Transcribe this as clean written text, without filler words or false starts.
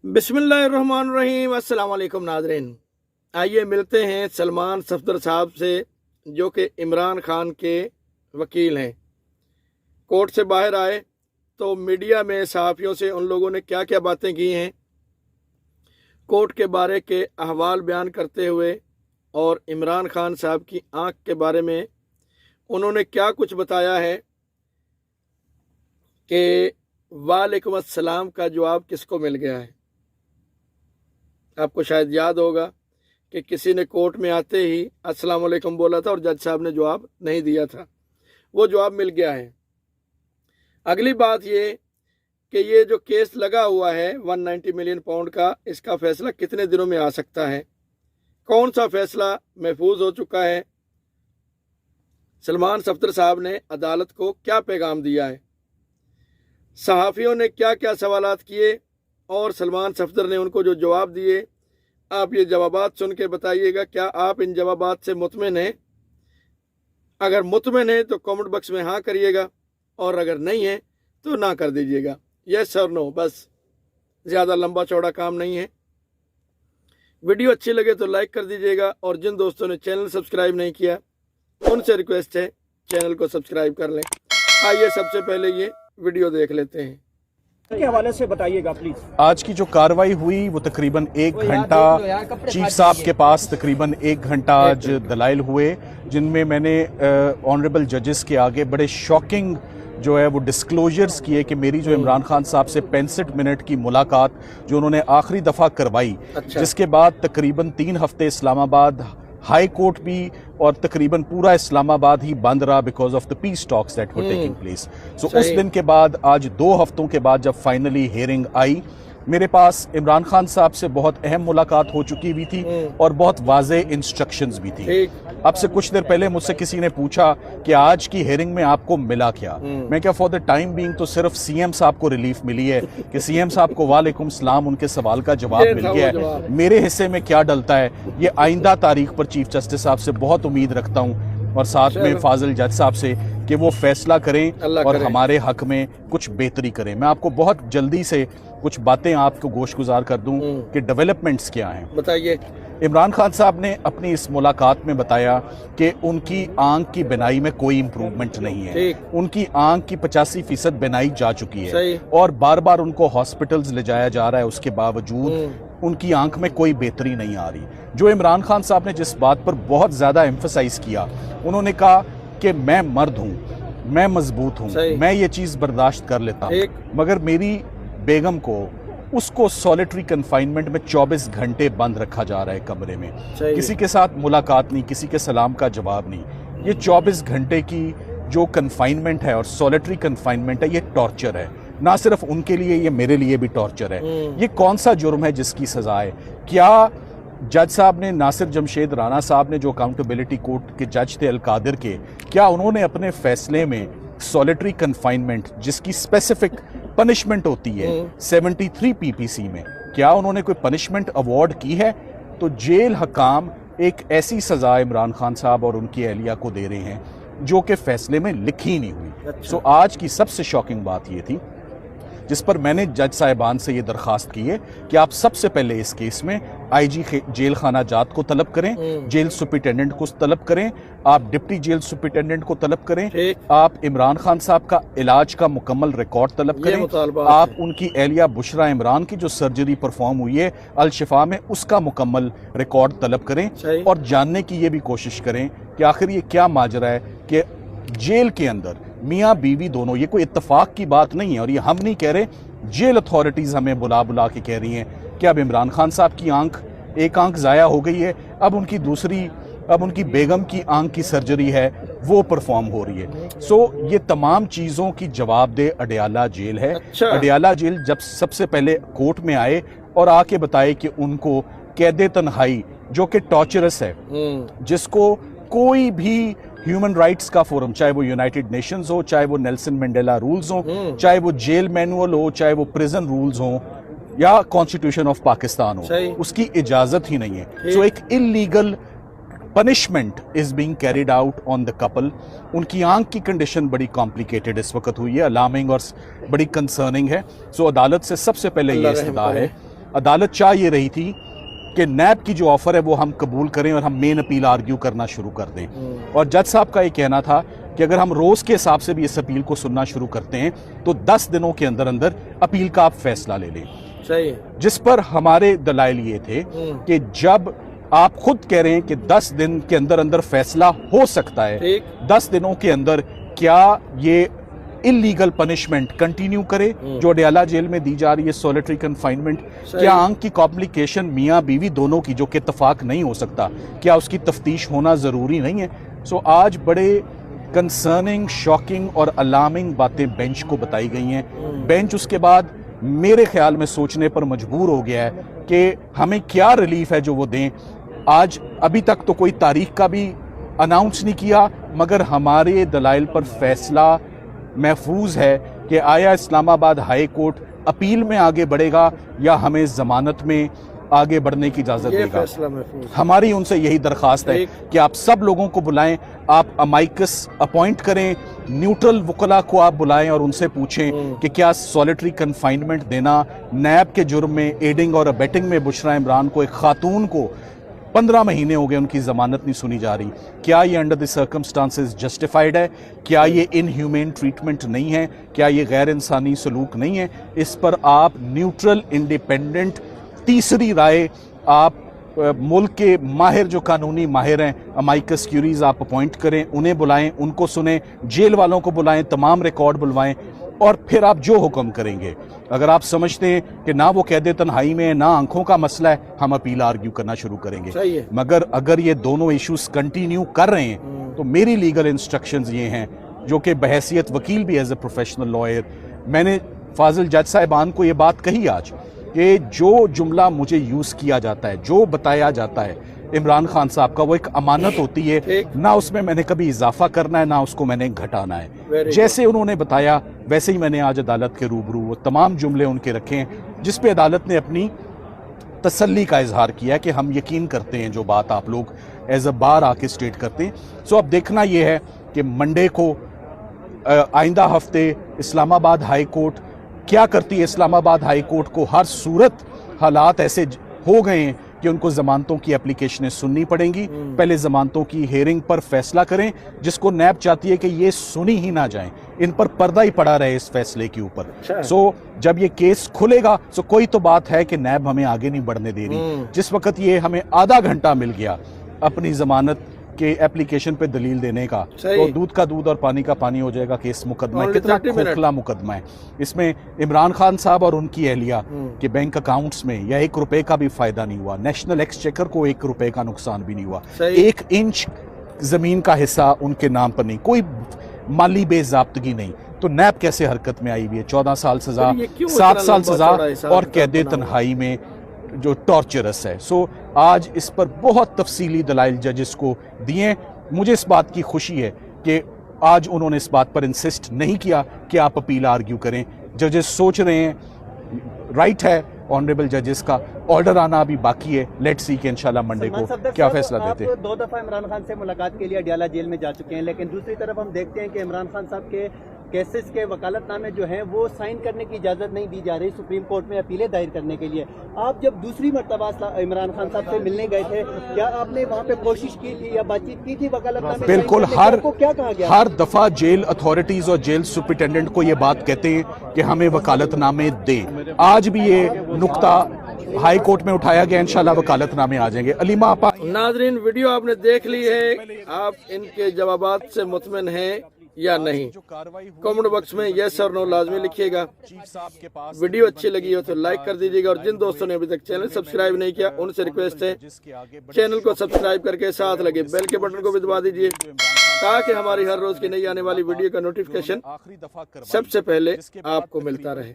बिस्मिल्लाहिर्रहमानिर्रहीम। अस्सलाम वालेकुम नाज़रीन। आइए मिलते हैं सलमान सफदर साहब से, जो कि इमरान खान के वकील हैं। कोर्ट से बाहर आए तो मीडिया में सहाफ़ियों से उन लोगों ने क्या क्या बातें की हैं, कोर्ट के बारे के अहवाल बयान करते हुए और इमरान खान साहब की आँख के बारे में उन्होंने क्या कुछ बताया है कि वालेकुम अस्सलाम का जवाब किसको मिल गया है। आपको शायद याद होगा कि किसी ने कोर्ट में आते ही अस्सलाम वालेकुम बोला था और जज साहब ने जवाब नहीं दिया था। वो जवाब मिल गया है। अगली बात ये कि ये जो केस लगा हुआ है 190 मिलियन पाउंड का, इसका फैसला कितने दिनों में आ सकता है, कौन सा फैसला महफूज हो चुका है, सलमान सफदर साहब ने अदालत को क्या पैगाम दिया है, सहाफ़ियों ने क्या क्या सवालात किए और सलमान सफदर ने उनको जो जवाब दिए। आप ये जवाबात सुन के बताइएगा, क्या आप इन जवाबात से मुतमिन हैं? अगर मुतमिन हैं तो कमेंट बॉक्स में हाँ करिएगा, और अगर नहीं है तो ना कर दीजिएगा, यस और नो। बस ज़्यादा लंबा चौड़ा काम नहीं है। वीडियो अच्छी लगे तो लाइक कर दीजिएगा, और जिन दोस्तों ने चैनल सब्सक्राइब नहीं किया उनसे रिक्वेस्ट है चैनल को सब्सक्राइब कर लें। आइए सबसे पहले ये वीडियो देख लेते हैं। के हवाले से बताइएगा प्लीज। आज की जो कार्रवाई हुई वो तकरीबन 1 घंटा, चीफ साहब के पास तकरीबन 1 घंटा आज दलाइल हुए, जिनमें मैंने ऑनरेबल जजेस के आगे बड़े शॉकिंग जो है वो डिस्क्लोजर्स किए कि मेरी जो इमरान खान साहब से 65 मिनट की मुलाकात जो उन्होंने आखिरी दफ़ा करवाई, जिसके बाद तकरीबन 3 हफ्ते इस्लामाबाद हाई कोर्ट भी और तकरीबन पूरा इस्लामाबाद ही बंद रहा because of the peace talks that were taking place. So उस दिन के बाद आज 2 हफ्तों के बाद जब फाइनली हियरिंग आई, मेरे पास इमरान खान साहब से बहुत अहम मुलाकात हो चुकी हुई थी और बहुत वाज़े इंस्ट्रक्शंस भी थी। अब से कुछ देर पहले मुझसे किसी ने पूछा कि आज की हियरिंग में आपको मिला क्या। मैं क्या, फॉर द टाइम बीइंग तो सिर्फ सीएम साहब को रिलीफ मिली है कि सीएम साहब को वालेकुम सलाम, उनके सवाल का जवाब मिल गया है। मेरे हिस्से में क्या डलता है ये आइंदा तारीख पर चीफ जस्टिस साहब से बहुत उम्मीद रखता हूँ, और साथ में फाजिल जज साहब से कि वो फैसला करें और हमारे हक में कुछ बेहतरी करें। मैं आपको बहुत जल्दी से कुछ बातें आपको गोशगुजार कर दूं कि डेवलपमेंट्स क्या हैं। बताइए। इमरान खान साहब ने अपनी इस मुलाकात में बताया कि उनकी आंख की बिनाई में कोई इम्प्रूवमेंट नहीं है। उनकी आंख की 85% बिनाई जा चुकी है और बार बार उनको हॉस्पिटल्स ले जाया जा रहा है, उसके बावजूद उनकी आंख में कोई बेहतरी नहीं आ रही। जो इमरान खान साहब ने जिस बात पर बहुत ज़्यादा एम्फसाइज किया, उन्होंने कहा कि मैं मर्द हूँ, मैं मजबूत हूँ, मैं ये चीज़ बर्दाश्त कर लेता हूँ, मगर मेरी बेगम को उसको सॉलिटरी कन्फाइनमेंट में 24 घंटे बंद रखा जा रहा है कमरे में, किसी के साथ मुलाकात नहीं, किसी के सलाम का जवाब नहीं। ये 24 घंटे की जो कन्फाइनमेंट है और सॉलिटरी कन्फाइनमेंट है, ये टॉर्चर है, ना सिर्फ उनके लिए, ये मेरे लिए भी टॉर्चर है। ये कौन सा जुर्म है जिसकी सजा है? क्या जज साहब ने, नासिर जमशेद राणा साहब ने जो अकाउंटेबिलिटी कोर्ट के जज थे अल-कादिर के, क्या उन्होंने अपने फैसले में सॉलिटरी कन्फाइनमेंट जिसकी स्पेसिफिक पनिशमेंट होती है 73 पीपीसी में, क्या उन्होंने कोई पनिशमेंट अवार्ड की है? तो जेल हकाम एक ऐसी सजा इमरान खान साहब और उनकी अहलिया को दे रहे हैं जो कि फैसले में लिखी नहीं हुई। सो आज की सबसे शॉकिंग बात ये थी, जिस पर मैंने जज साहिबान से ये दरख्वास्त की है कि आप सबसे पहले इस केस में आईजी जेल खाना जात को तलब करें, जेल सुपरिटेंडेंट को तलब करें, आप डिप्टी जेल सुपरिटेंडेंट को तलब करें, आप इमरान खान साहब का इलाज का मुकम्मल रिकॉर्ड तलब करें, आप उनकी एहलिया बुशरा इमरान की जो सर्जरी परफॉर्म हुई है अल शिफा में उसका मुकम्मल रिकॉर्ड तलब करें, और जानने की ये भी कोशिश करें कि आखिर ये क्या माजरा है कि जेल के अंदर मियाँ बीवी दोनों, ये कोई इत्तेफाक की बात नहीं है और ये हम नहीं कह रहे, जेल अथॉरिटीज़ हमें बुला बुला के कह रही हैं कि अब इमरान खान साहब की एक आंख ज़ाया हो गई है, अब उनकी बेगम की आंख की सर्जरी है वो परफॉर्म हो रही है। सो ये तमाम चीज़ों की जवाबदेह अडयाला जेल है। अडयाला जेल जब सबसे पहले कोर्ट में आए और आके बताए कि उनको कैदे तन्हाई जो कि टॉर्चरस है, जिसको कोई भी ह्यूमन राइट्स का फोरम, चाहे वो यूनाइटेड नेशंस हो, चाहे वो नेल्सन मंडेला रूल्स हो, चाहे वो जेल मैनुअल हो, चाहे वो प्रिजन रूल्स हो या कॉन्स्टिट्यूशन ऑफ पाकिस्तान हो, उसकी इजाजत ही नहीं है। सो एक illegal punishment is being carried out on the couple. उनकी आंख की कंडीशन बड़ी कॉम्प्लिकेटेड इस वक्त हुई है, अलार्मिंग और बड़ी कंसर्निंग है। सो अदालत से सबसे पहले ये इस्तदा है عدالت چاہ یہ رہی تھی کہ نیب کی جو آفر ہے وہ ہم قبول کریں اور ہم مین اپیل آرگیو کرنا شروع کر دیں، اور جج صاحب کا یہ کہنا تھا کہ اگر ہم روز کے حساب سے بھی اس اپیل کو سننا شروع کرتے ہیں تو 10 دنوں کے اندر اندر اپیل کا آپ فیصلہ لے لیں۔ صحیح۔ جس پر ہمارے دلائل یہ تھے کہ جب آپ خود کہہ رہے ہیں کہ 10 دن کے اندر اندر فیصلہ ہو سکتا ہے، 10 دنوں کے اندر کیا یہ انلیگل پنشمنٹ کنٹینیو کرے جو اڈیالہ جیل میں دی جا رہی ہے، سولیٹری کنفائنمنٹ؟ کیا آنکھ کی کمپلیکیشن میاں بیوی دونوں کی جو کہ اتفاق نہیں ہو سکتا، کیا اس کی تفتیش ہونا ضروری نہیں ہے؟ سو آج بڑے کنسرننگ، شاکنگ اور الارمنگ باتیں بینچ کو بتائی گئی ہیں۔ بینچ اس کے بعد میرے خیال میں سوچنے پر مجبور ہو گیا ہے کہ ہمیں کیا ریلیف ہے جو وہ دیں۔ آج ابھی تک تو کوئی تاریخ کا بھی اناؤنس نہیں کیا، مگر ہمارے دلائل پر فیصلہ محفوظ ہے کہ آیا اسلام آباد ہائی کورٹ اپیل میں آگے بڑھے گا یا ہمیں ضمانت میں آگے بڑھنے کی اجازت دے گا۔ ہماری ان سے یہی درخواست ہے کہ آپ سب لوگوں کو بلائیں، آپ امائکس اپوائنٹ کریں، نیوٹرل وکلا کو آپ بلائیں اور ان سے پوچھیں کہ کیا سولیٹری کنفائنمنٹ دینا نیب کے جرم میں ایڈنگ اور ابیٹنگ میں بشرا عمران کو، ایک خاتون کو 15 مہینے ہو گئے ان کی ضمانت نہیں سنی جا رہی، کیا یہ انڈر دی سرکمسٹانسز جسٹیفائیڈ ہے؟ کیا یہ ان ہیومین ٹریٹمنٹ نہیں ہے؟ کیا یہ غیر انسانی سلوک نہیں ہے؟ اس پر آپ نیوٹرل انڈیپینڈنٹ تیسری رائے آپ ملک کے ماہر جو قانونی ماہر ہیں، امائکس کیوریز آپ اپوائنٹ کریں، انہیں بلائیں، ان کو سنیں، جیل والوں کو بلائیں، تمام ریکارڈ بلوائیں، اور پھر آپ جو حکم کریں گے۔ اگر آپ سمجھتے ہیں کہ نہ وہ قید تنہائی میں نہ آنکھوں کا مسئلہ ہے، ہم اپیل آرگیو کرنا شروع کریں گے۔ مگر اگر یہ دونوں ایشوز کنٹینیو کر رہے ہیں تو میری لیگل انسٹرکشنز یہ ہیں، جو کہ بحیثیت وکیل بھی ایز اے پروفیشنل لائر میں نے فاضل جج صاحبان کو یہ بات کہی آج کہ جو جملہ مجھے یوز کیا جاتا ہے، جو بتایا جاتا ہے عمران خان صاحب کا، وہ ایک امانت ہوتی ہے، نہ اس میں نے کبھی اضافہ کرنا ہے نہ اس کو میں نے گھٹانا ہے۔ جیسے انہوں نے بتایا ویسے ہی میں نے آج عدالت کے روبرو وہ تمام جملے ان کے رکھے ہیں، جس پہ عدالت نے اپنی تسلی کا اظہار کیا ہے کہ ہم یقین کرتے ہیں جو بات آپ لوگ ایز اے بار آ کے اسٹیٹ کرتے ہیں۔ سو اب دیکھنا یہ ہے کہ منڈے کو آئندہ ہفتے اسلام آباد ہائی کورٹ کیا کرتی ہے۔ اسلام آباد ہائی کورٹ کو ہر صورت حالات ایسے ہو گئے ہیں کہ ان کو ضمانتوں کی اپلیکیشنیں سننی پڑیں گی، پہلے ضمانتوں کی ہیئرنگ پر فیصلہ کریں، جس کو نیب چاہتی ہے کہ یہ سنی ہی نہ جائیں، ان پر پردہ ہی پڑا رہے اس فیصلے کے اوپر۔ سو جب یہ کیس کھلے گا سو کوئی تو بات ہے کہ نیب ہمیں آگے نہیں بڑھنے دے رہی۔ جس وقت یہ ہمیں آدھا گھنٹہ مل گیا اپنی ضمانت کے اپلیکیشن پہ دلیل دینے کا، تو دودھ کا دودھ اور پانی کا پانی ہو جائے گا کہ اس مقدمہ کتنا کھوکھلا مقدمہ ہے۔ اس میں عمران خان صاحب اور ان کی اہلیہ کے بینک اکاؤنٹس میں یا 1 روپے کا بھی فائدہ نہیں ہوا، نیشنل ایکسچیکر کو 1 روپے کا نقصان بھی نہیں ہوا، 1 انچ زمین کا حصہ ان کے نام پر نہیں، کوئی مالی بے ضابطگی نہیں۔ تو نیب کیسے حرکت میں آئی ہوئی ہے؟ 14 سال سزا، 7 سال سزا اور قید تنہائی میں جو ٹارچرس ہے۔ سو آج اس پر بہت تفصیلی دلائل ججز کو دیے۔ مجھے اس بات کی خوشی ہے کہ آج انہوں نے اس بات پر انسسٹ نہیں کیا کہ آپ اپیل آرگیو کریں۔ ججز سوچ رہے ہیں، رائٹ ہے آنریبل ججز کا، آرڈر آنا ابھی باقی ہے، لیٹ سی کہ انشاءاللہ منڈے کو کیا فیصلہ دیتے ہیں۔ آپ 2 دفعہ عمران خان سے ملاقات کے لیے اڈیالہ جیل میں جا چکے ہیں، لیکن دوسری طرف ہم دیکھتے ہیں کہ عمران خان صاحب کے کیسز کے وکالت نامے جو ہیں وہ سائن کرنے کی اجازت نہیں دی جا رہی سپریم کورٹ میں اپیلیں دائر کرنے کے لیے۔ آپ جب دوسری مرتبہ عمران خان صاحب سے ملنے گئے تھے، کیا آپ نے وہاں پہ کوشش کی تھی یا بات چیت کی تھی وکالت نامے؟ بالکل، کیا کہا گیا؟ ہر دفعہ جیل اتھارٹیز اور جیل سپرنٹینڈنٹ کو یہ بات کہتے ہیں کہ ہمیں وکالت نامے دیں۔ آج بھی یہ نقطہ ہائی کورٹ میں اٹھایا گیا، انشاءاللہ وکالت نامے آ جائیں گے۔ علیمہ آپا، ناظرین ویڈیو آپ نے دیکھ لی ہے، آپ ان کے جوابات سے مطمئن ہیں یا نہیں؟ کمنٹ باکس میں یس اور نو لازمی لکھیے گا۔ ویڈیو اچھی لگی ہو تو لائک کر دیجیے گا، اور جن دوستوں نے ابھی تک چینل سبسکرائب نہیں کیا ان سے ریکویسٹ ہے چینل کو سبسکرائب کر کے ساتھ لگے بیل کے بٹن کو بھی دبا دیجیے تاکہ ہماری ہر روز کی نئی آنے والی ویڈیو کا نوٹیفیکیشن سب سے پہلے آپ کو ملتا رہے۔